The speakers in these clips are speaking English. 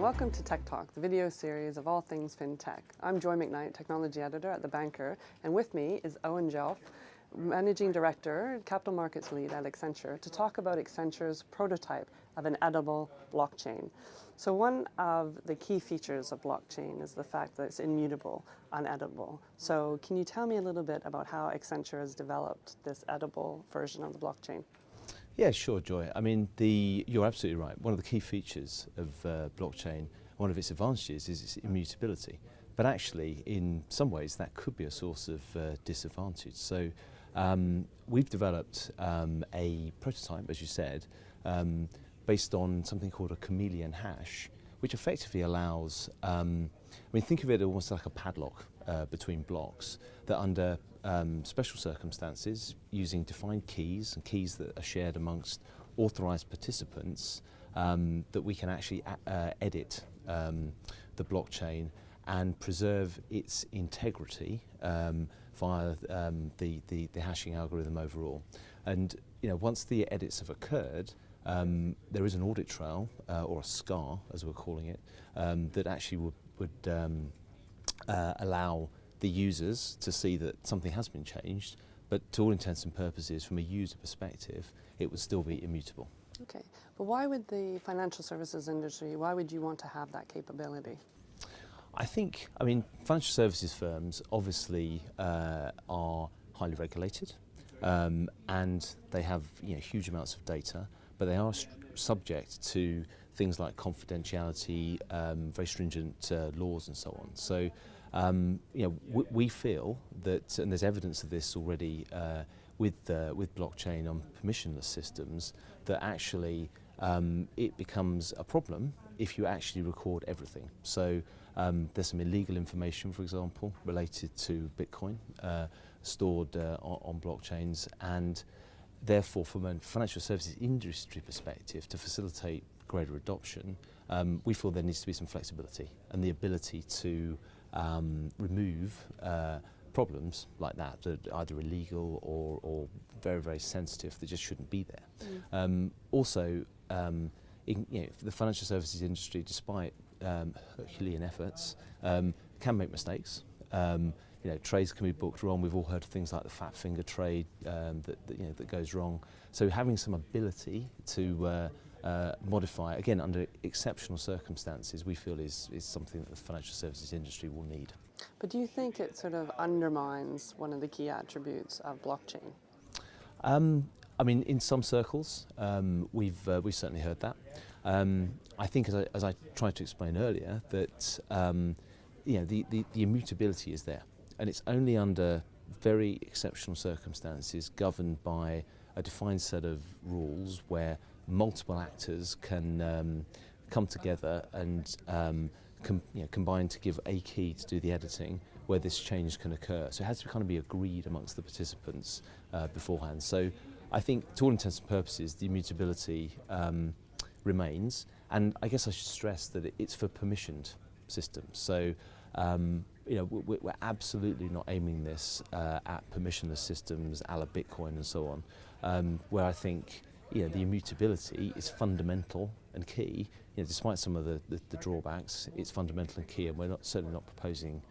welcome to Tech Talk, the video series of all things FinTech. I'm Joy McKnight, Technology Editor at The Banker, and with me is Owen Jelf, Managing Director, Capital Markets Lead at Accenture, to talk about Accenture's prototype of an edible blockchain. So one of the key features of blockchain is the fact that it's immutable, unedible. So can you tell me a little bit about how Accenture has developed this edible version of the blockchain? Yeah, sure, Joy. I mean, you're absolutely right. One of the key features of blockchain, one of its advantages is its immutability. But actually, in some ways, that could be a source of disadvantage. So we've developed a prototype, as you said, based on something called a chameleon hash, which effectively allows, think of it almost like a padlock between blocks that under special circumstances, using defined keys and keys that are shared amongst authorized participants, that we can actually edit the blockchain and preserve its integrity via the hashing algorithm overall. And once the edits have occurred, there is an audit trail, or a SCAR as we're calling it, that actually would allow the users to see that something has been changed, but to all intents and purposes, from a user perspective, it would still be immutable. Okay, but why would the financial services industry, why would you want to have that capability? I mean, financial services firms obviously are highly regulated, and they have huge amounts of data, but they are subject to things like confidentiality, very stringent laws and so on. So, we feel that, and there's evidence of this already with blockchain on permissionless systems, that actually it becomes a problem if you actually record everything. So there's some illegal information, for example, related to Bitcoin stored on blockchains, and therefore, from a financial services industry perspective, to facilitate greater adoption, we feel there needs to be some flexibility and the ability to remove problems like that are either illegal or very, very sensitive, that just shouldn't be there. Also, the financial services industry, despite Herculean efforts, can make mistakes. Trades can be booked wrong. We've all heard of things like the fat finger trade that goes wrong. So having some ability to modify, again, under exceptional circumstances, we feel is something that the financial services industry will need. But do you think it sort of undermines one of the key attributes of blockchain? In some circles, we've certainly heard that. I think, as I tried to explain earlier, that the immutability is there, and it's only under very exceptional circumstances, governed by a defined set of rules, where multiple actors can come together and combine to give a key to do the editing, where this change can occur. So it has to kind of be agreed amongst the participants beforehand. So I think, to all intents and purposes, the immutability remains, and I guess I should stress that it's for permissioned systems. So we're absolutely not aiming this at permissionless systems a la Bitcoin and so on, where I think the immutability is fundamental and key. Despite some of the drawbacks, it's fundamental and key, and we're certainly not proposing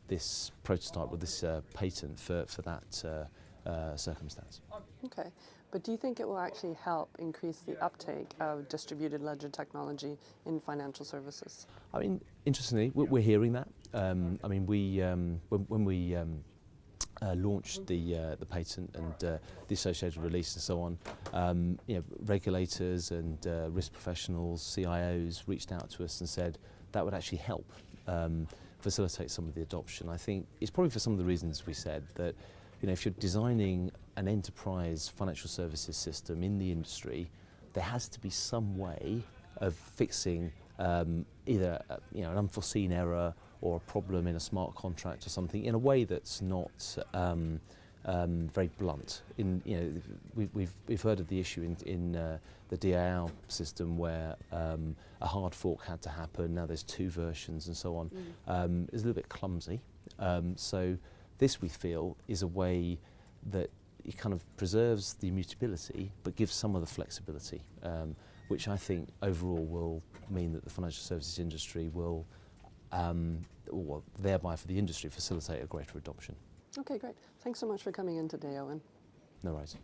this prototype or this patent for that circumstance. Okay, but do you think it will actually help increase the uptake of distributed ledger technology in financial services? Interestingly, we're hearing that. When we launched the patent and the associated release and so on, regulators and risk professionals, CIOs reached out to us and said that would actually help facilitate some of the adoption. I think it's probably for some of the reasons we said, that if you're designing an enterprise financial services system in the industry, there has to be some way of fixing either an unforeseen error or a problem in a smart contract or something, in a way that's not very blunt. We've heard of the issue in the DAL system, where a hard fork had to happen. Now there's two versions and so on. It's a little bit clumsy. So this, we feel, is a way that it kind of preserves the immutability but gives some of the flexibility. which I think overall will mean that the financial services industry will, or thereby for the industry, facilitate a greater adoption. Okay, great. Thanks so much for coming in today, Owen. No worries.